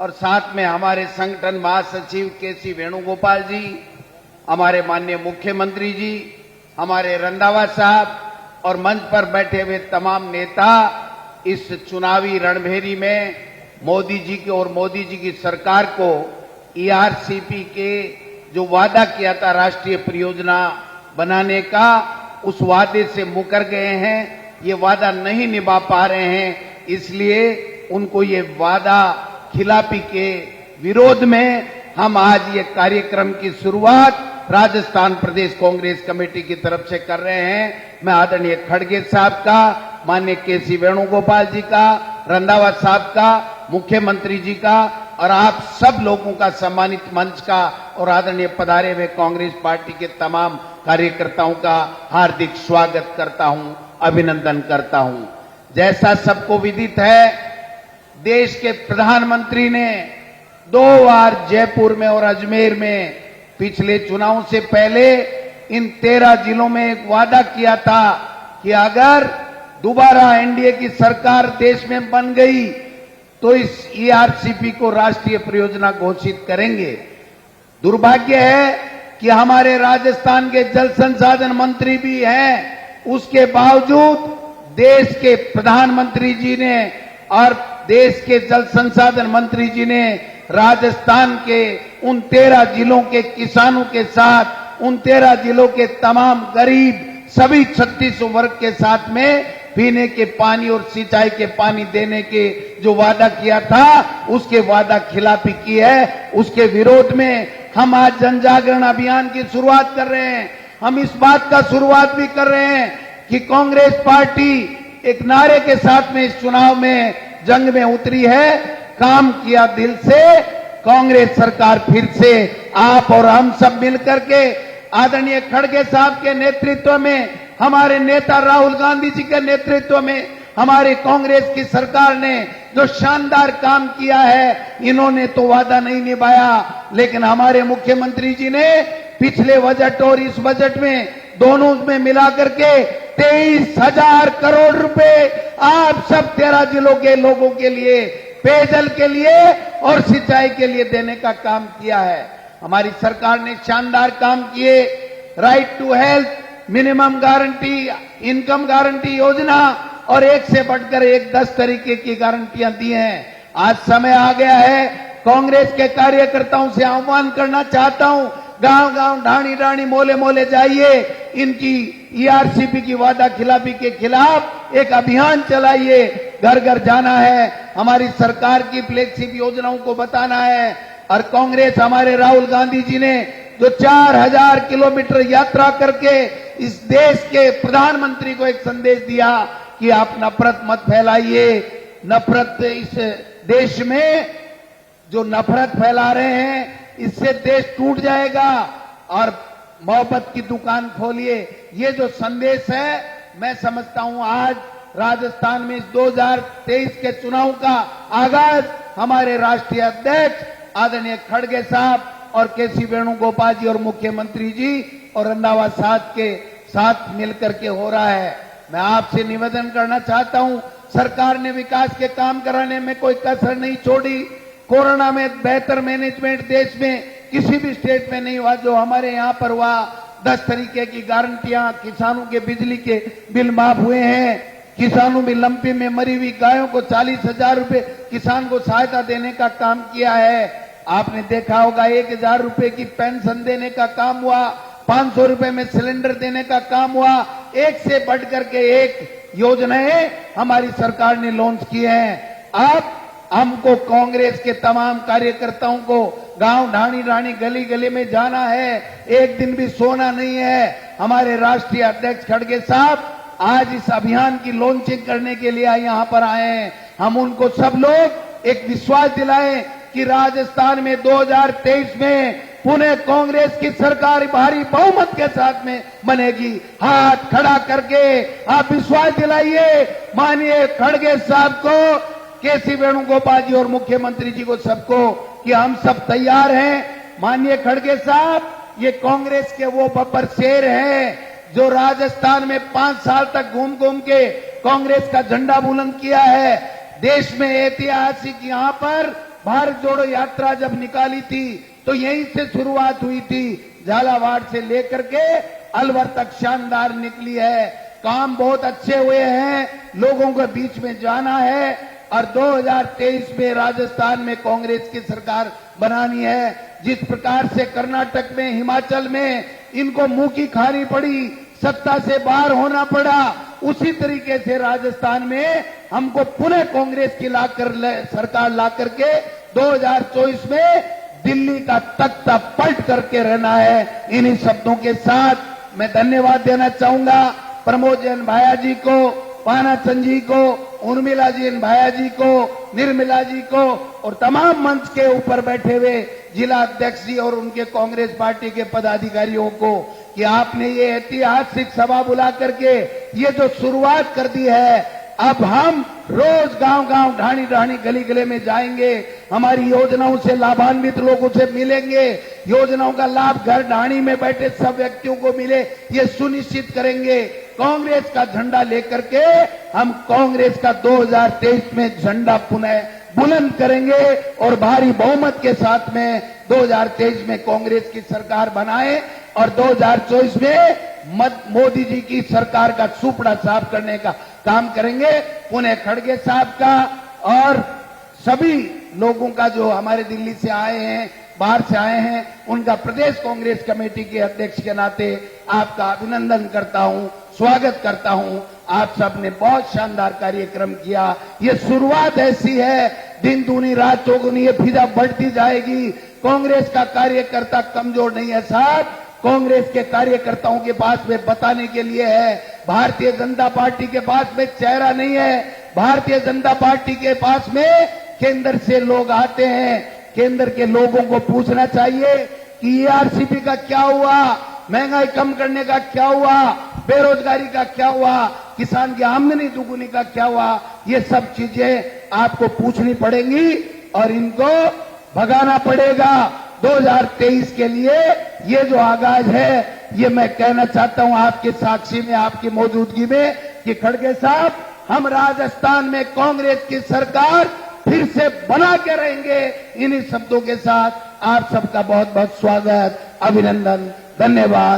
और साथ में हमारे संगठन महासचिव केसी वेणुगोपाल जी, हमारे माननीय मुख्यमंत्री जी, हमारे रंधावा साहब और मंच पर बैठे हुए तमाम नेता इस चुनावी रणभेरी में मोदी जी की और मोदी जी की सरकार को ईआरसीपी के जो वादा किया था राष्ट्रीय परियोजना बनाने का, उस वादे से मुकर गए हैं। ये वादा नहीं निभा पा रहे हैं, इसलिए उनको ये वादा खिलाफी के विरोध में हम आज ये कार्यक्रम की शुरुआत राजस्थान प्रदेश कांग्रेस कमेटी की तरफ से कर रहे हैं। मैं आदरणीय खड़गे साहब का, माननीय केसी वेणुगोपाल जी का, रंधावा साहब का, मुख्यमंत्री जी का और आप सब लोगों का, सम्मानित मंच का और आदरणीय पधारे हुए कांग्रेस पार्टी के तमाम कार्यकर्ताओं का हार्दिक स्वागत करता हूं, अभिनंदन करता हूं। जैसा सबको विदित है, देश के प्रधानमंत्री ने 2 बार जयपुर में और अजमेर में पिछले चुनाव से पहले इन 13 जिलों में एक वादा किया था कि अगर दोबारा एनडीए की सरकार देश में बन गई तो इस ईआरसीपी को राष्ट्रीय परियोजना घोषित करेंगे। दुर्भाग्य है कि हमारे राजस्थान के जल संसाधन मंत्री भी हैं, उसके बावजूद देश के प्रधानमंत्री जी ने और देश के जल संसाधन मंत्री जी ने राजस्थान के उन 13 जिलों के किसानों के साथ, उन 13 जिलों के तमाम गरीब सभी 36 वर्ग के साथ में पीने के पानी और सिंचाई के पानी देने के जो वादा किया था, उसके वादा खिलाफी की है। उसके विरोध में हम आज जन जागरण अभियान की शुरुआत कर रहे हैं। हम इस बात का शुरुआत भी कर रहे हैं कि कांग्रेस पार्टी एक नारे के साथ में इस चुनाव में जंग में उतरी है, काम किया दिल से। कांग्रेस सरकार फिर से आप और हम सब मिलकर के आदरणीय खड़गे साहब के नेतृत्व में, हमारे नेता राहुल गांधी जी के नेतृत्व में हमारी कांग्रेस की सरकार ने जो शानदार काम किया है, इन्होंने तो वादा नहीं निभाया, लेकिन हमारे मुख्यमंत्री जी ने पिछले बजट और इस बजट में दोनों में मिलाकर के 23,000 करोड़ रुपए आप सब 13 जिलों के लोगों के लिए, पेयजल के लिए और सिंचाई के लिए देने का काम किया है। हमारी सरकार ने शानदार काम किए। Right to health, minimum guarantee, income guarantee योजना और एक से बढ़कर एक 10 तरीके की गारंटियां दी हैं। आज समय आ गया है, कांग्रेस के कार्यकर्ताओं से आह्वान करना चाहता हूं, गांव-गांव, ढाणी-ढाणी, मोले-मोले जाइए, इनकी ईआरसीपी की वादा खिलाफी के खिलाफ एक अभियान चलाइए। घर-घर जाना है, हमारी सरकार की फ्लैगशिप योजनाओं को बताना है। और कांग्रेस, हमारे राहुल गांधी जी ने जो 4000 किलोमीटर यात्रा करके इस देश के प्रधानमंत्री को एक संदेश दिया कि आप नफरत मत फैलाइए। नफरत, इस देश में जो नफरत फैला रहे हैं, इससे देश टूट जाएगा और मोहब्बत की दुकान खोलिए। ये जो संदेश है, मैं समझता हूं आज राजस्थान में इस 2023 के चुनाव का आगाज हमारे राष्ट्रीय अध्यक्ष आदरणीय खड़गे साहब और केसी वेणुगोपाल जी और मुख्यमंत्री जी और रंधावा साहब के साथ मिलकर के हो रहा है। मैं आपसे निवेदन करना चाहता हूं, सरकार ने विकास के काम कराने में कोई कसर नहीं छोड़ी। कोरोना में बेहतर मैनेजमेंट देश में किसी भी स्टेट में नहीं हुआ जो हमारे यहां पर हुआ। 10 तरीके की गारंटियां, किसानों के बिजली के बिल माफ हुए हैं, किसानों में लंपी में मरी हुई गायों को 40,000 रुपए किसान को सहायता देने का काम किया है। आपने देखा होगा 1,000 रुपए की पेंशन देने का काम हुआ, 500 रुपए में सिलेंडर देने का काम हुआ। एक से बढ़कर के एक योजनाएं हमारी सरकार ने लॉन्च की हैं। अब हमको कांग्रेस के तमाम कार्यकर्ताओं को गांव, ढाणी-ढाणी, गली-गली में जाना है, एक दिन भी सोना नहीं है। हमारे राष्ट्रीय अध्यक्ष खड़गे साहब आज इस अभियान की लॉन्चिंग करने के लिए यहां पर आए हैं। हम उनको सब लोग एक विश्वास दिलाएं कि राजस्थान में 2023 में पुनः कांग्रेस की सरकार भारी बहुमत के साथ में बनेगी। हाथ खड़ा करके आप विश्वास दिलाइए माननीय खड़गे साहब को, केसी वेणुगोपाल जी और मुख्यमंत्री जी को, सबको, कि हम सब तैयार हैं। माननीय खड़गे साहब, ये कांग्रेस के वो बब्बर शेर हैं जो राजस्थान में 5 साल तक घूम घूम के कांग्रेस का झंडा बुलंद किया है। देश में ऐतिहासिक यहां पर भारत जोड़ो यात्रा जब निकाली थी तो यहीं से शुरुआत हुई थी। झालावाड़ से लेकर के अलवर तक शानदार निकली है। काम बहुत अच्छे हुए हैं, लोगों के बीच में जाना है और 2023 में राजस्थान में कांग्रेस की सरकार बनानी है। जिस प्रकार से कर्नाटक में, हिमाचल में इनको मुंह की खानी पड़ी, सत्ता से बाहर होना पड़ा, उसी तरीके से राजस्थान में हमको पुनः कांग्रेस की सरकार ला करके 2024 में दिल्ली का तख्ता पलट करके रहना है। इन्हीं शब्दों के साथ मैं धन्यवाद देना चाहूंगा प्रमोद जैन भाया जी को, पानाचंद जी को, उर्मिला जी भाया जी को, निर्मला जी को और तमाम मंच के ऊपर बैठे हुए जिला अध्यक्ष जी और उनके कांग्रेस पार्टी के पदाधिकारियों को कि आपने ये ऐतिहासिक सभा बुला करके ये जो शुरुआत कर दी है। अब हम रोज गांव-गांव, ढाणी-ढाणी, गली-गली में जाएंगे, हमारी योजनाओं से लाभान्वित लोगों से मिलेंगे, योजनाओं का लाभ घर ढाणी में बैठे सब व्यक्तियों को मिले, ये सुनिश्चित करेंगे। कांग्रेस का झंडा लेकर के हम कांग्रेस का 2023 में झंडा पुनः बुलंद करेंगे और भारी बहुमत के साथ में 2023 में कांग्रेस की सरकार बनाए और 2024 में मोदी जी की सरकार का सुपड़ा साफ करने का काम करेंगे। पुनः खड़गे साहब का और सभी लोगों का जो हमारे दिल्ली से आए हैं, बाहर से आए हैं, उनका प्रदेश कांग्रेस कमेटी के अध्यक्ष के नाते आपका अभिनंदन करता हूं, स्वागत करता हूं। आप सबने बहुत शानदार कार्यक्रम किया। ये शुरुआत ऐसी है, दिन दूनी रात चौगुनी ये फिजा बढ़ती जाएगी। कांग्रेस का कार्यकर्ता कमजोर नहीं है साहब, कांग्रेस के कार्यकर्ताओं के पास में बताने के लिए है। भारतीय जनता पार्टी के पास में चेहरा नहीं है, भारतीय जनता पार्टी के पास में केंद्र से लोग आते हैं। केंद्र के लोगों को पूछना चाहिए कि ईआरसीपी का क्या हुआ, महंगाई कम करने का क्या हुआ, बेरोजगारी का क्या हुआ, किसान की आमदनी दुगुनी का क्या हुआ। ये सब चीजें आपको पूछनी पड़ेंगी और इनको भगाना पड़ेगा। 2023 के लिए ये जो आगाज है, ये मैं कहना चाहता हूं आपके साक्षी में, आपकी मौजूदगी में कि खड़गे साहब, हम राजस्थान में कांग्रेस की सरकार फिर से बना के रहेंगे। इन्हीं शब्दों के साथ आप सबका बहुत बहुत स्वागत, अभिनंदन, धन्यवाद।